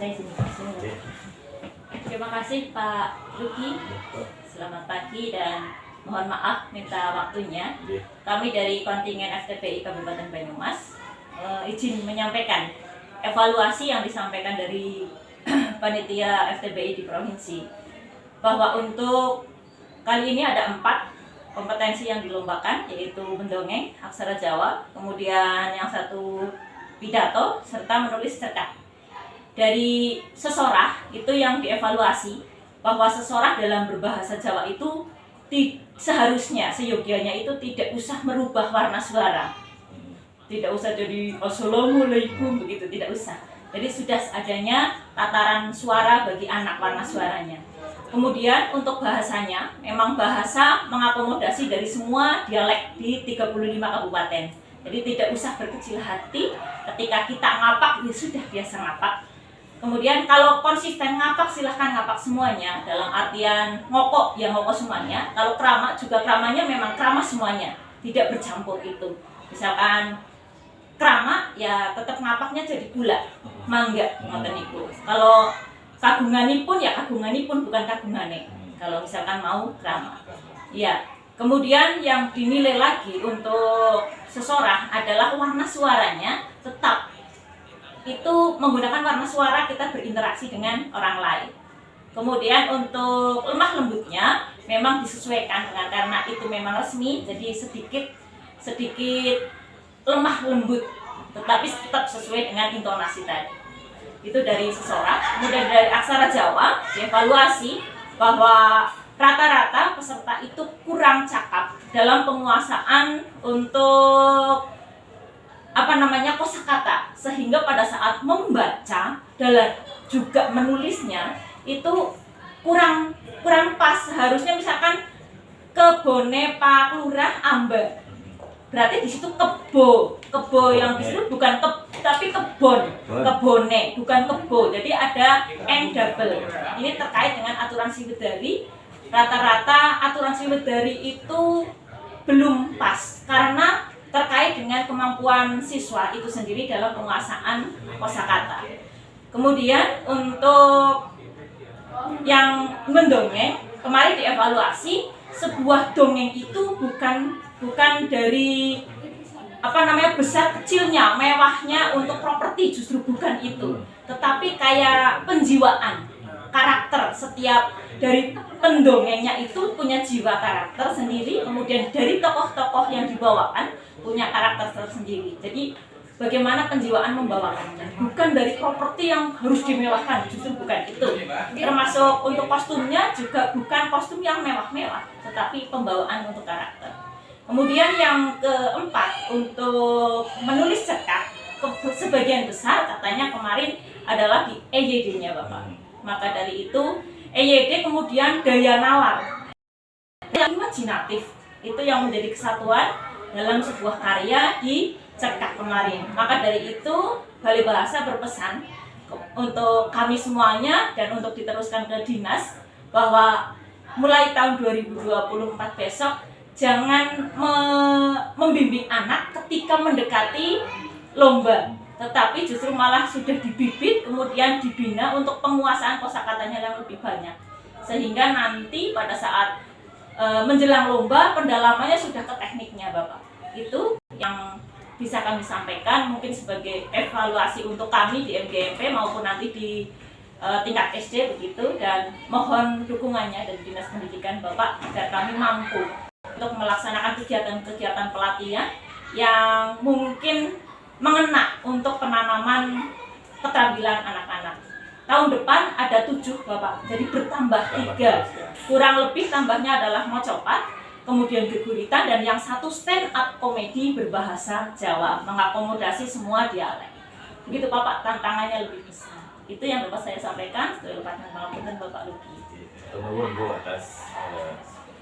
Saya sini. Terima kasih Pak Luki. Selamat pagi dan mohon maaf minta waktunya. Kami dari kontingen FTPI Kabupaten Banyumas izin menyampaikan evaluasi yang disampaikan dari panitia FTPI di provinsi, bahwa untuk kali ini ada 4 kompetensi yang dilombakan, yaitu mendongeng, aksara Jawa, kemudian yang satu pidato, serta menulis cerkak. Dari sesorah itu yang dievaluasi, bahwa sesorah dalam berbahasa Jawa itu seharusnya, seyogianya itu tidak usah merubah warna suara, tidak usah jadi assalamualaikum begitu, tidak usah. Jadi sudah adanya tataran suara bagi anak warna suaranya. Kemudian untuk bahasanya, memang bahasa mengakomodasi dari semua dialek di 35 kabupaten. Jadi tidak usah berkecil hati ketika kita ngapak, ya sudah biasa ngapak. Kemudian kalau konsisten ngapak, silahkan ngapak semuanya. Dalam artian ngokok, ya ngokok semuanya. Kalau krama juga kramanya memang krama semuanya, tidak bercampur itu. Misalkan krama, ya tetap ngapaknya jadi gula, mangga, ngoten niku. Kalau kagungani pun ya kagungani pun, bukan kagungane. Kalau misalkan mau krama. Ya. Kemudian yang dinilai lagi untuk sesorah adalah warna suaranya, tetap itu menggunakan warna suara kita berinteraksi dengan orang lain. Kemudian untuk lemah lembutnya memang disesuaikan dengan, karena itu memang resmi, jadi sedikit lemah lembut, tetapi tetap sesuai dengan intonasi tadi. Itu dari sesorah. Kemudian dari aksara Jawa dievaluasi bahwa rata-rata peserta itu kurang cakap dalam penguasaan untuk kosakata, sehingga pada saat membaca dan juga menulisnya itu kurang pas. Harusnya misalkan kebone Pak Lurah Amba, berarti di situ kebo yang disebut bukan tapi kebone, bukan kebo. Jadi ada n double. Ini terkait dengan aturan Siwedari. Rata-rata aturan Siwedari itu belum pas karena terkait dengan kemampuan siswa itu sendiri dalam penguasaan kosakata. Kemudian untuk yang mendongeng, kemarin dievaluasi, sebuah dongeng itu bukan dari besar kecilnya, mewahnya untuk properti, justru bukan itu, tetapi kayak penjiwaan, karakter. Setiap dari pendongengnya itu punya jiwa karakter sendiri, kemudian dari tokoh-tokoh yang dibawakan punya karakter tersendiri. Jadi bagaimana penjiwaan membawakannya, bukan dari properti yang harus dimewahkan, justru bukan itu. Termasuk untuk kostumnya juga bukan kostum yang mewah-mewah, tetapi pembawaan untuk karakter. Kemudian yang keempat, untuk menulis cerkak, sebagian besar katanya kemarin adalah di EYD-nya Bapak. Maka dari itu EYD, kemudian daya nalar, imajinatif, itu yang menjadi kesatuan dalam sebuah karya di cerkak kemarin. Maka dari itu Balai Bahasa berpesan untuk kami semuanya dan untuk diteruskan ke dinas, bahwa mulai tahun 2024 besok jangan membimbing anak ketika mendekati lomba, tetapi justru malah sudah dibibit, kemudian dibina untuk penguasaan kosakatanya yang lebih banyak, sehingga nanti pada saat menjelang lomba pendalamannya sudah ke tekniknya Bapak. Itu yang bisa kami sampaikan, mungkin sebagai evaluasi untuk kami di MGMP maupun nanti di tingkat SD begitu, dan mohon dukungannya dari Dinas Pendidikan Bapak agar kami mampu untuk melaksanakan kegiatan-kegiatan pelatihan yang mungkin mengena untuk penanaman keterampilan anak-anak. Tahun depan ada 7 Bapak, jadi bertambah 3. Kurang lebih tambahnya adalah mocopat, kemudian geguritan, dan yang satu stand up komedi berbahasa Jawa, mengakomodasi semua dialek. Begitu Bapak, tantangannya lebih besar. Itu yang dapat saya sampaikan. Setelah pangapunten Bapak Luki. Terima Bu atas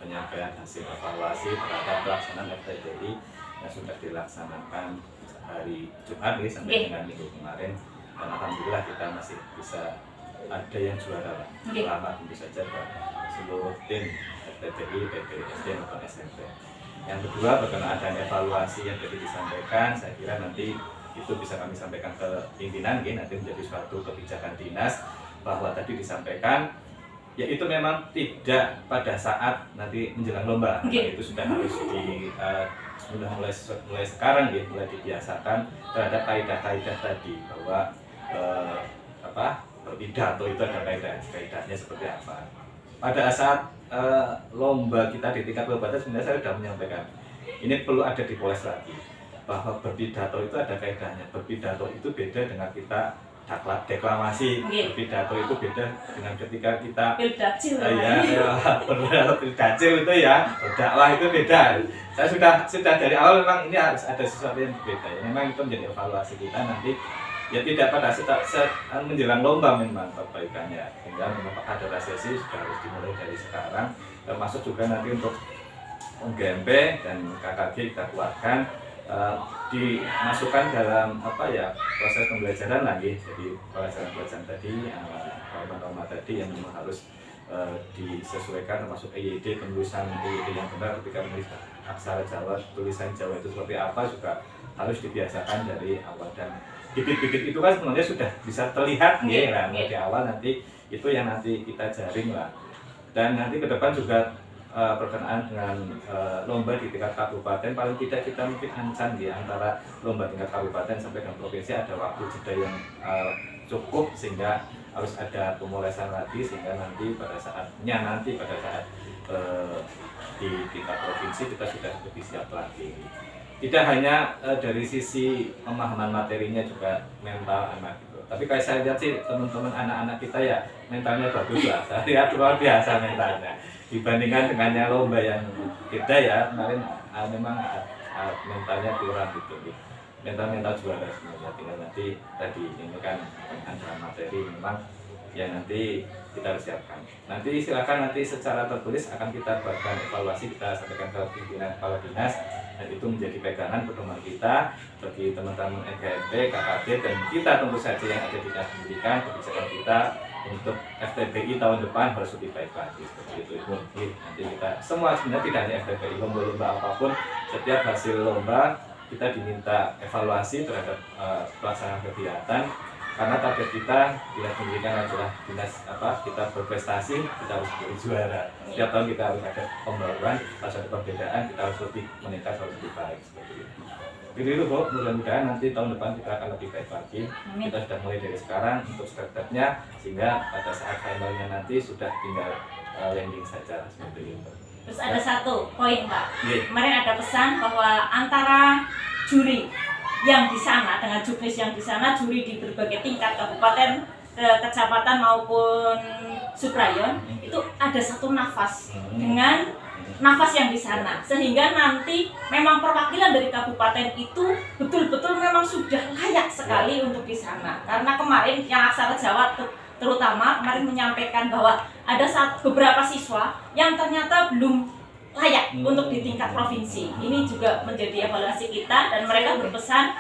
penyampaian hasil evaluasi terhadap pelaksanaan FTPI yang sudah dilaksanakan hari Jumat sampai dengan minggu kemarin, dan alhamdulillah kita masih bisa ada yang juara. Selamat tentu saja ke seluruh tim FTPI, SD maupun SMP. Yang kedua, berkenaan dengan evaluasi yang tadi disampaikan, saya kira nanti itu bisa kami sampaikan ke pimpinan, nanti menjadi suatu kebijakan dinas bahwa tadi disampaikan yaitu memang tidak pada saat nanti menjelang lomba. Nah, itu sudah harus sudah mulai sekarang mulai dibiasakan terhadap kaidah-kaidah tadi bahwa berpidato itu ada kaidahnya seperti apa. Pada saat lomba kita di tingkat kabupaten sebenarnya saya sudah menyampaikan ini perlu ada dipoles lagi bahwa berpidato itu ada kaidahnya. Berpidato itu beda dengan kita deklamasi. Berpidato itu beda dengan ketika kita Pildacil Pildacil itu ya, berdakwah itu beda. Saya sudah dari awal memang ini harus ada sesuatu yang berbeda ya. Memang itu menjadi evaluasi kita nanti ya, tidak pada saat menjelang lomba memang perbaikannya, sehingga memang ada sesi sudah harus dimulai dari sekarang, termasuk juga nanti untuk GMP dan KKG kita kuatkan, dimasukkan dalam proses pembelajaran lagi. Jadi pelajaran tadi, norma-norma tadi yang memang harus disesuaikan, termasuk EYD, penulisan EYD yang benar ketika menulis aksara Jawa, tulisan Jawa itu seperti apa juga harus dibiasakan dari awal. Dan bibit-bibit itu kan sebenarnya sudah bisa terlihat di awal, nanti itu yang nanti kita jaring lah. Dan nanti ke depan juga berkenaan dengan lomba di tingkat kabupaten, paling tidak kita mungkin ancam antara lomba tingkat kabupaten sampai dengan provinsi ada waktu jeda yang cukup, sehingga harus ada pemolesan lagi, sehingga nanti pada saat di tingkat provinsi kita sudah lebih siap lagi. Tidak hanya dari sisi pemahaman materinya, juga mental anak gitu. Tapi kayak saya lihat sih teman-teman anak-anak kita ya mentalnya bagus lah. Saya lihat luar biasa mentalnya. Dibandingkan dengannya lomba yang beda ya, kemarin memang mentalnya kurang gitu. Mental juara sebenarnya. Tinggal nanti tadi ini kan dengan materi memang ya nanti kita harus siapkan. Nanti silakan nanti secara tertulis akan kita buatkan evaluasi, kita sampaikan ke pimpinan kepala dinas, dan itu menjadi pegangan pedoman kita bagi teman-teman NKMP, KKD, dan kita tentu saja yang ada di dinas pendidikan. Kebijakan kita untuk FTPI tahun depan harus lebih baik lagi seperti itu. Nanti kita semua sebenarnya tidak hanya FTPI, lomba-lomba apapun, setiap hasil lomba kita diminta evaluasi terhadap pelaksanaan kegiatan. Karena target kita dinas pendidikan adalah kita berprestasi, kita harus menjadi juara. Setiap tahun kita harus ada pembaruan, harus ada perbedaan, kita harus lebih meningkat, harus lebih baik seperti itu. Jadi itu Bu, mudah-mudahan nanti tahun depan kita akan lebih baik lagi. Kita sudah mulai dari sekarang untuk step-stepnya, sehingga pada saat finalnya nanti sudah tinggal landing saja seperti itu. Terus ada satu poin Pak, kemarin ada pesan bahwa antara juri yang di sana dengan jurnalis yang di sana, juri di berbagai tingkat kabupaten, kecamatan maupun subrayon, itu ada satu nafas dengan nafas yang di sana, sehingga nanti memang perwakilan dari kabupaten itu betul-betul memang sudah layak sekali untuk di sana. Karena kemarin yang aksara Jawa terutama kemarin menyampaikan bahwa ada beberapa siswa yang ternyata belum layak untuk di tingkat provinsi. Ini juga menjadi evaluasi kita, dan mereka berpesan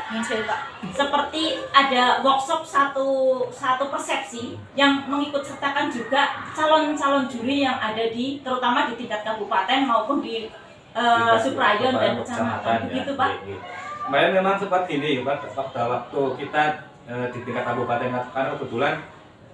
seperti ada workshop satu persepsi yang mengikut sertakan juga calon-calon juri yang ada terutama di tingkat kabupaten maupun di subrayon dan kecamatan. Begitu Pak. Kemarin memang sempat gini Pak, pada waktu kita di tingkat kabupaten, karena kebetulan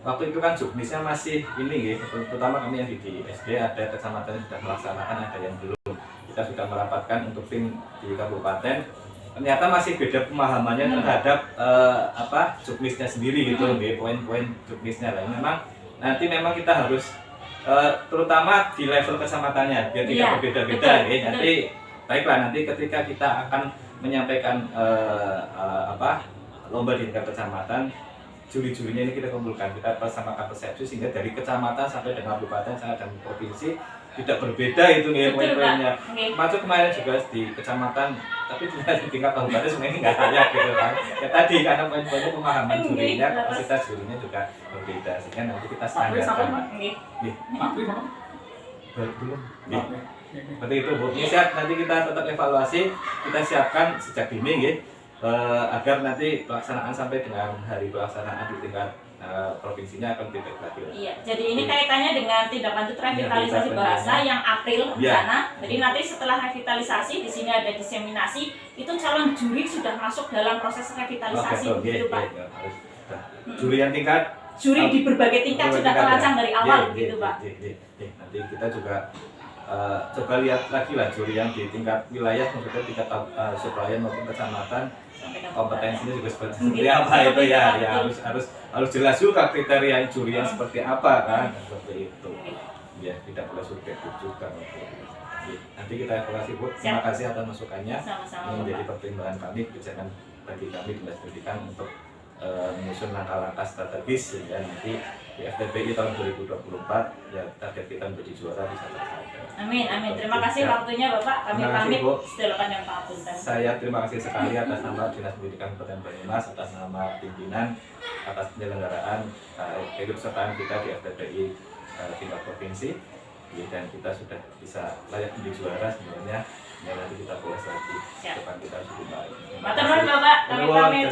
waktu itu kan juknisnya masih ini terutama kami yang di SD, ada kecamatan yang sudah melaksanakan, ada yang belum. Kita sudah merapatkan untuk tim di kabupaten, ternyata masih beda pemahamannya terhadap juknisnya sendiri gitu, poin-poin juknisnya lah. Nanti memang kita harus terutama di level kecamatannya biar tidak berbeda-beda nanti baiklah, nanti ketika kita akan menyampaikan lomba di tingkat kecamatan, juri-jurinya ini kita kumpulkan, kita persamakan persepsi, sehingga dari kecamatan sampai dengan kabupaten sampai dengan provinsi tidak berbeda itu poin-poinnya. Masuk kemarin juga di kecamatan, tapi di tingkat kabupaten sebenarnya nggak layak gitu kan. Ya tadi karena poin-poinnya pemahaman jurinya, kapasitas jurinya juga berbeda, sehingga nanti kita standarkan. Belum. Seperti itu Bu. Ini siap, nanti kita tetap evaluasi, kita siapkan sejak dini agar nanti pelaksanaan sampai dengan hari pelaksanaan di tingkat provinsinya akan tidak lagi. Iya, jadi ini kaitannya dengan tindak lanjut revitalisasi bahasa yang April rencana. Jadi nanti setelah revitalisasi di sini ada diseminasi itu calon juri sudah masuk dalam proses revitalisasi gitu Pak. Harus. Juri yang tingkat Juri di berbagai tingkat sudah terancang dari awal gitu Pak. Nanti kita juga coba lihat lagi lah juri yang di tingkat wilayah, maksudnya tingkat suplayan maupun kecamatan, kompetensinya juga seperti apa itu ya, harus jelas juga kriteria juri yang seperti apa kan, seperti itu. Ya tidak boleh subjektif juga. Nanti kita evaluasi Bu. Terima kasih atas masukannya. Sama-sama, Ini menjadi pertimbangan kami, kebijakan bagi kami Dinas Pendidikan untuk menyusun langkah-langkah strategis sehingga nanti di FTPI tahun 2024 ya target kita menjadi juara bisa tercapai. Amin, amin. Terima kasih waktunya Bapak. Kami pamit. Silakan yang Pak. Saya terima kasih sekali atas nama Dinas Pendidikan Kabupaten Banyumas, atas nama pimpinan, atas penyelenggaraan keikutsertaan kita di FTPI tingkat provinsi. Dan kita sudah bisa layak menjadi juara sebenarnya. Ya nanti kita puas lagi. Depan kita harus lebih baik. Matur nuwun Bapak. Kami pamit.